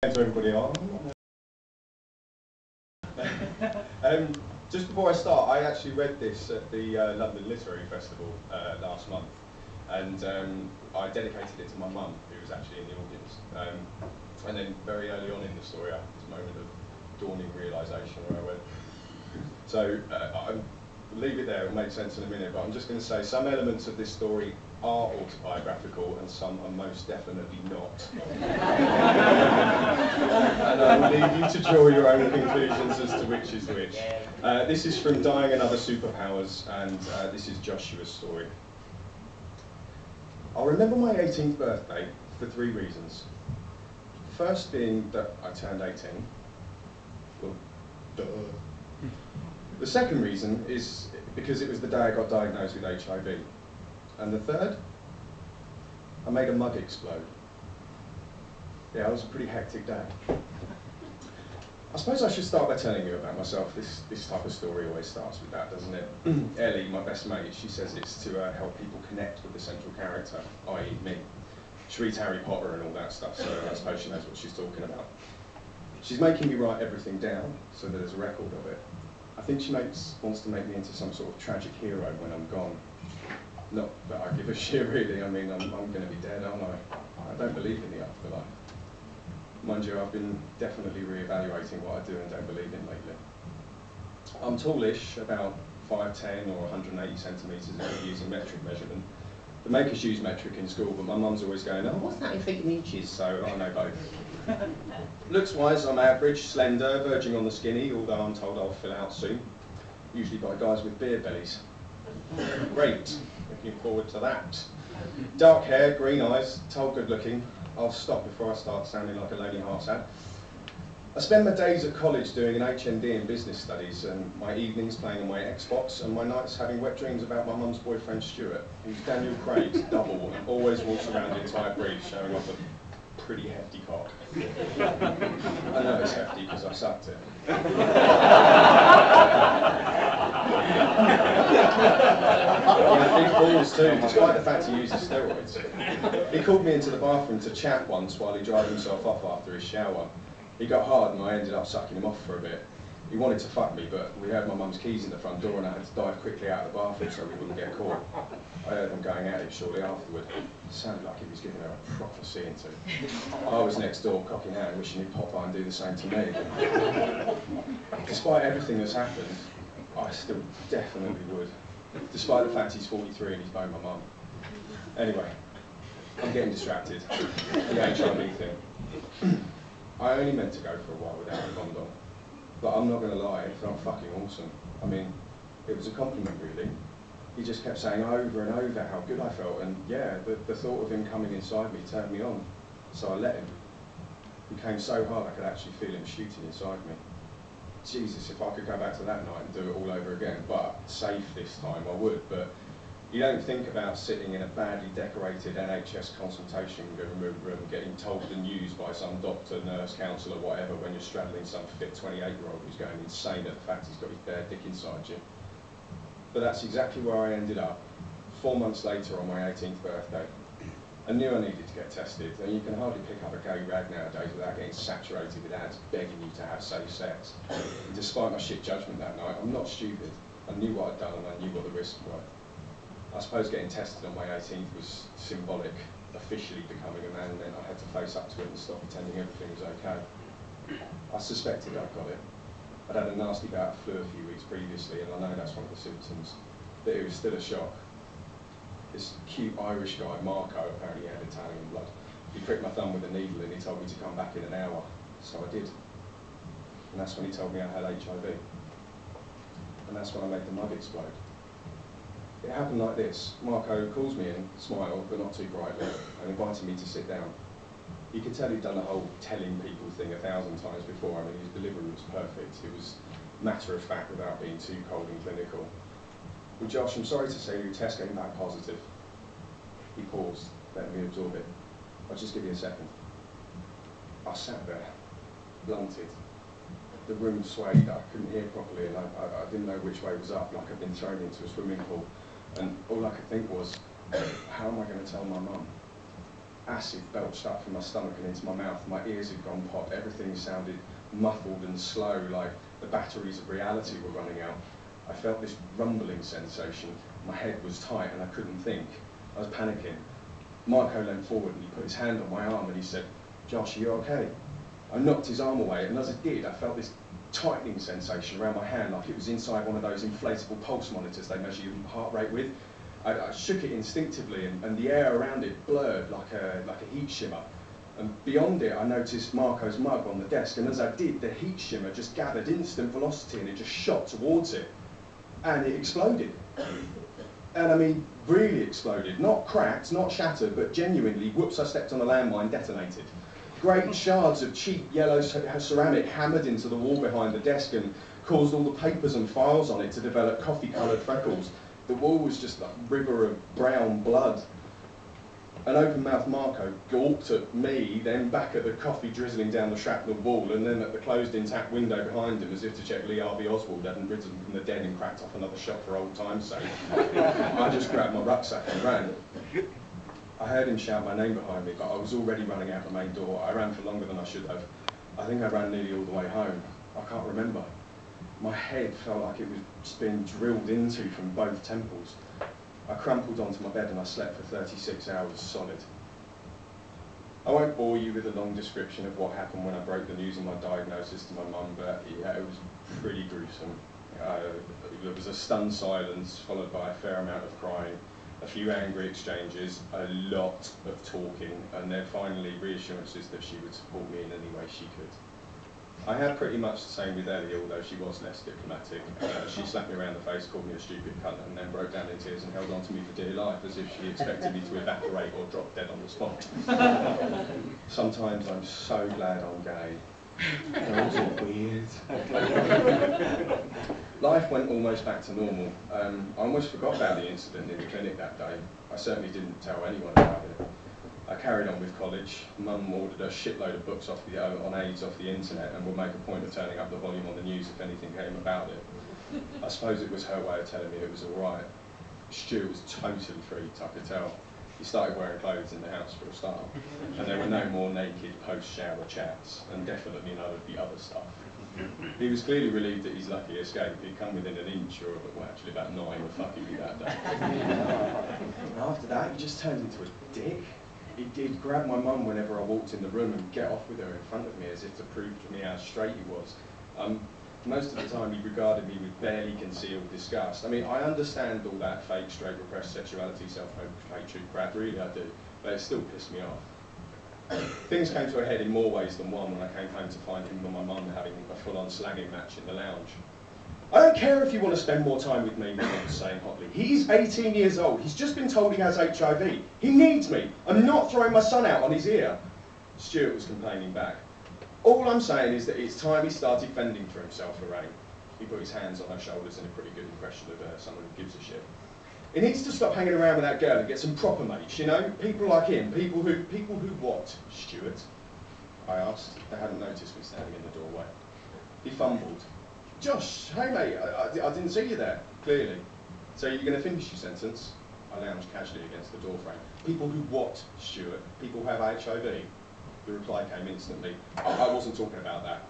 To everybody on. Just before I start, I actually read this at the London Literary Festival last month, and I dedicated it to my mum, who was actually in the audience. And then very early on in the story, I had this moment of dawning realisation where I went. So I'll leave it there, it'll make sense in a minute, but I'm just going to say some elements of this story are autobiographical and some are most definitely not. And I will leave you to draw your own conclusions as to which is which. This is from Dying and Other Superpowers, and this is Joshua's story. I'll remember my 18th birthday for 3 reasons. First being that I turned 18. Well, duh. The second reason is because it was the day I got diagnosed with HIV. And the third, I made a mug explode. Yeah, it was a pretty hectic day. I suppose I should start by telling you about myself. This type of story always starts with that, doesn't it? Ellie, my best mate, she says it's to help people connect with the central character, i.e. me. She reads Harry Potter and all that stuff, so I suppose she knows what she's talking about. She's making me write everything down so that there's a record of it. I think she wants to make me into some sort of tragic hero when I'm gone. Not that I give a shit, really. I mean, I'm going to be dead, aren't I? I don't believe in the afterlife. Mind you, I've been definitely re-evaluating what I do and don't believe in lately. I'm tallish, about 5'10" or 180 centimetres if you're using metric measurement. The makers use metric in school, but my mum's always going, oh, what's that in feet and inches? So I know both. Looks-wise, I'm average, slender, verging on the skinny, although I'm told I'll fill out soon. Usually by guys with beer bellies. Great. Looking forward to that. Dark hair, green eyes, told good looking. I'll stop before I start sounding like a Lonely Hearts ad. I spend my days at college doing an HND in business studies, and my evenings playing on my Xbox, and my nights having wet dreams about my mum's boyfriend Stuart, who's Daniel Craig's double and always walks around in tight briefs showing off a pretty hefty cock. I know it's hefty because I sucked it. Big balls too, despite the fact he uses steroids. He called me into the bathroom to chat once while he dried himself off after his shower. He got hard and I ended up sucking him off for a bit. He wanted to fuck me, but we heard my mum's keys in the front door and I had to dive quickly out of the bathroom so we wouldn't get caught. I heard them going at it shortly afterward. It sounded like he was giving her a proper seeing to. I was next door, cocking out and wishing he'd pop by and do the same to me. Despite everything that's happened, I still definitely would. Despite the fact he's 43 and he's boned my mum. Anyway, I'm getting distracted. The HIV thing. I only meant to go for a while without a condom. But I'm not going to lie, it felt fucking awesome. I mean, it was a compliment really. He just kept saying over and over how good I felt, and yeah, the thought of him coming inside me turned me on. So I let him. He came so hard I could actually feel him shooting inside me. Jesus, if I could go back to that night and do it all over again, but safe this time, I would. But you don't think about sitting in a badly decorated NHS consultation room getting told the news by some doctor, nurse, counsellor, whatever, when you're straddling some fit 28-year-old who's going insane at the fact he's got his bare dick inside you. But that's exactly where I ended up, 4 months later on my 18th birthday. I knew I needed to get tested, and you can hardly pick up a gay rag nowadays without getting saturated with ads begging you to have safe sex. And despite my shit judgment that night, I'm not stupid. I knew what I'd done and I knew what the risks were. I suppose getting tested on my 18th was symbolic. Officially becoming a man meant I had to face up to it and stop pretending everything was okay. I suspected I'd got it. I'd had a nasty bout of flu a few weeks previously, and I know that's one of the symptoms, but it was still a shock. This cute Irish guy, Marco, apparently had Italian blood. He pricked my thumb with a needle and he told me to come back in an hour, so I did. And that's when he told me I had HIV. And that's when I made the mug explode. It happened like this. Marco calls me in, smiled, but not too brightly, and invited me to sit down. You could tell he'd done the whole telling people thing 1,000 times before. I mean, his delivery was perfect. It was matter of fact without being too cold and clinical. Well, Josh, I'm sorry to say your test came back positive. He paused, letting me absorb it. I'll just give you a second. I sat there, blunted. The room swayed, I couldn't hear properly, and I didn't know which way was up, like I'd been thrown into a swimming pool. And all I could think was, how am I going to tell my mum? acid belched up from my stomach and into my mouth. My ears had gone pop. Everything sounded muffled and slow, like the batteries of reality were running out. I felt this rumbling sensation. My head was tight and I couldn't think. I was panicking. Marco leaned forward and he put his hand on my arm and he said, "Josh, are you okay?" I knocked his arm away, and as I did, I felt this tightening sensation around my hand, like it was inside one of those inflatable pulse monitors they measure your heart rate with. I shook it instinctively, and the air around it blurred like a heat shimmer. And beyond it, I noticed Marco's mug on the desk, and as I did, the heat shimmer just gathered instant velocity, and it just shot towards it. And it exploded. And I mean, really exploded. Not cracked, not shattered, but genuinely, whoops, I stepped on a landmine, detonated. Great shards of cheap yellow ceramic hammered into the wall behind the desk and caused all the papers and files on it to develop coffee-coloured freckles. The wall was just a river of brown blood. An open-mouthed Marco gawped at me, then back at the coffee drizzling down the shrapnel wall, and then at the closed intact window behind him, as if to check Lee Harvey Oswald hadn't risen from the dead and cracked off another shot for old time's sake. I just grabbed my rucksack and ran. I heard him shout my name behind me, but I was already running out the main door. I ran for longer than I should have. I think I ran nearly all the way home. I can't remember. My head felt like it was just being drilled into from both temples. I crumpled onto my bed and I slept for 36 hours solid. I won't bore you with a long description of what happened when I broke the news of my diagnosis to my mum, but yeah, it was pretty gruesome. There was a stunned silence followed by a fair amount of crying, a few angry exchanges, a lot of talking, and then finally reassurances that she would support me in any way she could. I had pretty much the same with Ellie, although she was less diplomatic. She slapped me around the face, called me a stupid cunt, and then broke down in tears and held on to me for dear life, as if she expected me to evaporate or drop dead on the spot. Sometimes I'm so glad I'm gay. Those are weird. Life went almost back to normal. I almost forgot about the incident in the clinic that day. I certainly didn't tell anyone about it. I carried on with college. Mum ordered a shitload of books on AIDS off the internet and would make a point of turning up the volume on the news if anything came about it. I suppose it was her way of telling me it was alright. Stu was totally freaked, I could tell. He started wearing clothes in the house for a start, and there were no more naked post-shower chats, and definitely none of the other stuff. He was clearly relieved that his lucky escape. He'd come within an inch, or well, actually about 9 of fucking me that day. And after that, he just turned into a dick. He'd grab my mum whenever I walked in the room and get off with her in front of me as if to prove to me how straight he was. Most of the time he regarded me with barely concealed disgust. I mean, I understand all that fake, straight, repressed sexuality, self-hatred crap, really I do, but it still pissed me off. Things came to a head in more ways than one when I came home to find him and my mum having a full-on slagging match in the lounge. I don't care if you want to spend more time with me, Mum was saying hotly. He's 18 years old. He's just been told he has HIV. He needs me. I'm not throwing my son out on his ear. Stuart was complaining back. All I'm saying is that it's time he started fending for himself, Lorraine. He put his hands on her shoulders in a pretty good impression of someone who gives a shit. He needs to stop hanging around with that girl and get some proper mates, you know? People like him. People who what, Stuart? I asked. They hadn't noticed me standing in the doorway. He fumbled. Josh, hey mate, I didn't see you there, clearly. So you're going to finish your sentence? I lounged casually against the doorframe. People who what, Stuart? People who have HIV? The reply came instantly. I wasn't talking about that.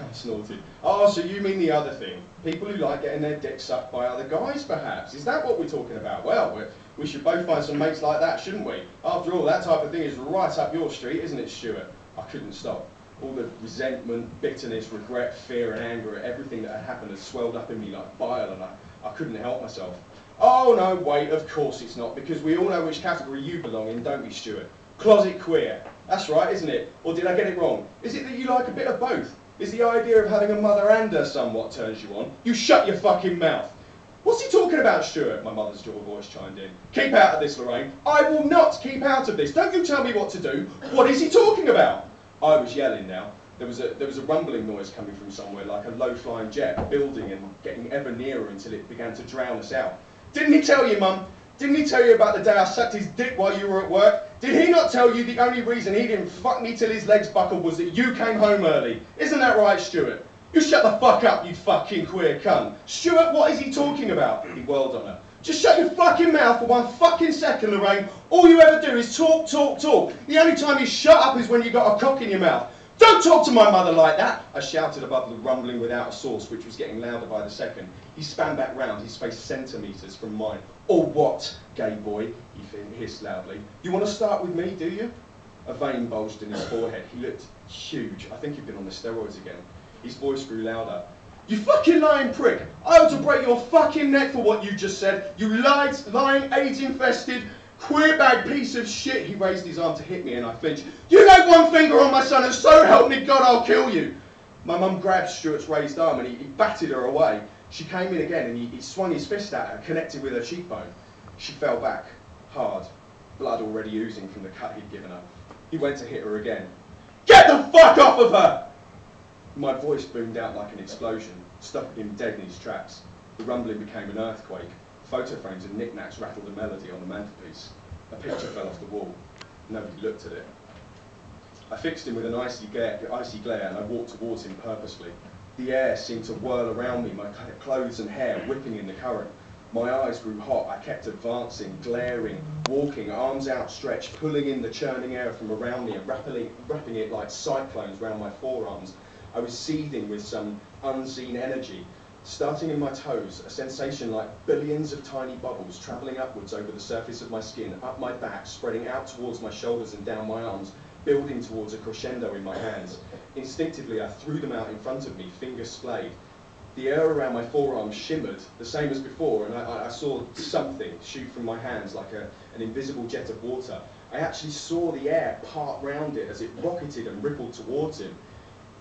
I snorted. Oh, so you mean the other thing? People who like getting their dick sucked by other guys, perhaps? Is that what we're talking about? Well, we should both find some mates like that, shouldn't we? After all, that type of thing is right up your street, isn't it, Stuart? I couldn't stop. All the resentment, bitterness, regret, fear and anger at everything that had happened had swelled up in me like bile, and I couldn't help myself. Oh no, wait, of course it's not, because we all know which category you belong in, don't we, Stuart? Closet queer. That's right, isn't it? Or did I get it wrong? Is it that you like a bit of both? Is the idea of having a mother and a son what turns you on? You shut your fucking mouth. What's he talking about, Stuart? My mother's jaw voice chimed in. Keep out of this, Lorraine. I will not keep out of this. Don't you tell me what to do. What is he talking about? I was yelling now. There was a rumbling noise coming from somewhere, like a low-flying jet, building and getting ever nearer until it began to drown us out. Didn't he tell you, Mum? Didn't he tell you about the day I sucked his dick while you were at work? Did he not tell you the only reason he didn't fuck me till his legs buckled was that you came home early? Isn't that right, Stuart? You shut the fuck up, you fucking queer cunt. Stuart, what is he talking about? He whirled on her. Just shut your fucking mouth for 1 fucking second, Lorraine. All you ever do is talk, talk, talk. The only time you shut up is when you got a cock in your mouth. Don't talk to my mother like that, I shouted above the rumbling without a source, which was getting louder by the second. He span back round, his face centimetres from mine. Or what, gay boy, he hissed loudly. You want to start with me, do you? A vein bulged in his forehead. He looked huge. I think he'd been on the steroids again. His voice grew louder. You fucking lying prick! I ought to break your fucking neck for what you just said. You lying, AIDS-infested, queer-bag piece of shit. He raised his arm to hit me and I flinched. You laid 1 finger on my son and so help me God I'll kill you. My mum grabbed Stuart's raised arm and he batted her away. She came in again and he swung his fist at her, connected with her cheekbone. She fell back, hard, blood already oozing from the cut he'd given her. He went to hit her again. Get the fuck off of her! My voice boomed out like an explosion, stopping him dead in his tracks. The rumbling became an earthquake. Photo frames and knickknacks rattled a melody on the mantelpiece. A picture fell off the wall. Nobody looked at it. I fixed him with an icy glare and I walked towards him purposely. The air seemed to whirl around me, my clothes and hair whipping in the current. My eyes grew hot. I kept advancing, glaring, walking, arms outstretched, pulling in the churning air from around me and wrapping it like cyclones round my forearms. I was seething with some unseen energy. Starting in my toes, a sensation like billions of tiny bubbles travelling upwards over the surface of my skin, up my back, spreading out towards my shoulders and down my arms, building towards a crescendo in my hands. Instinctively, I threw them out in front of me, fingers splayed. The air around my forearms shimmered, the same as before, and I saw something shoot from my hands like an invisible jet of water. I actually saw the air part round it as it rocketed and rippled towards him.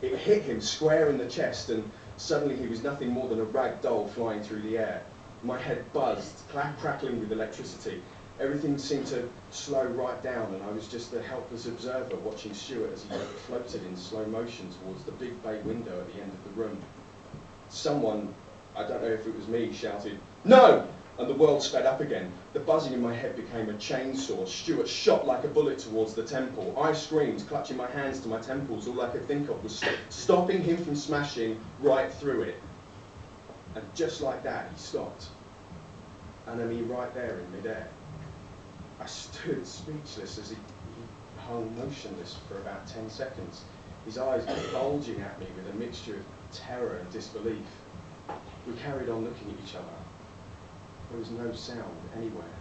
It hit him square in the chest, and suddenly he was nothing more than a rag doll flying through the air. My head buzzed, crackling with electricity. Everything seemed to slow right down, and I was just a helpless observer watching Stuart as he floated in slow motion towards the big bay window at the end of the room. Someone, I don't know if it was me, shouted, "No!" And the world sped up again. The buzzing in my head became a chainsaw. Stuart shot like a bullet towards the temple. I screamed, clutching my hands to my temples. All I could think of was stopping him from smashing right through it. And just like that, he stopped. And me right there in midair. I stood speechless as he hung motionless for about 10 seconds. His eyes bulging at me with a mixture of terror and disbelief. We carried on looking at each other. There was no sound anywhere.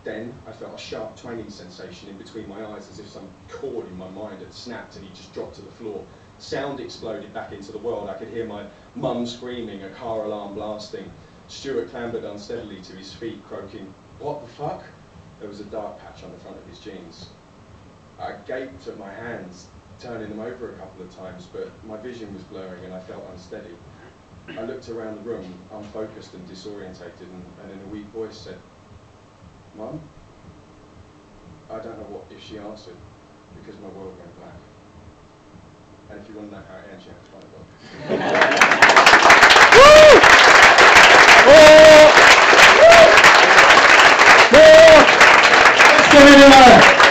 Then I felt a sharp twanging sensation in between my eyes, as if some cord in my mind had snapped and he just dropped to the floor. Sound exploded back into the world. I could hear my mum screaming, a car alarm blasting. Stuart clambered unsteadily to his feet, croaking, "What the fuck?" There was a dark patch on the front of his jeans. I gaped at my hands, turning them over a couple of times, but my vision was blurring and I felt unsteady. I looked around the room, unfocused and disorientated, and in a weak voice said, "Mum?" I don't know what if she answered, because my world went black. And if you want to know how it ends, you have to find a book. Let's give it a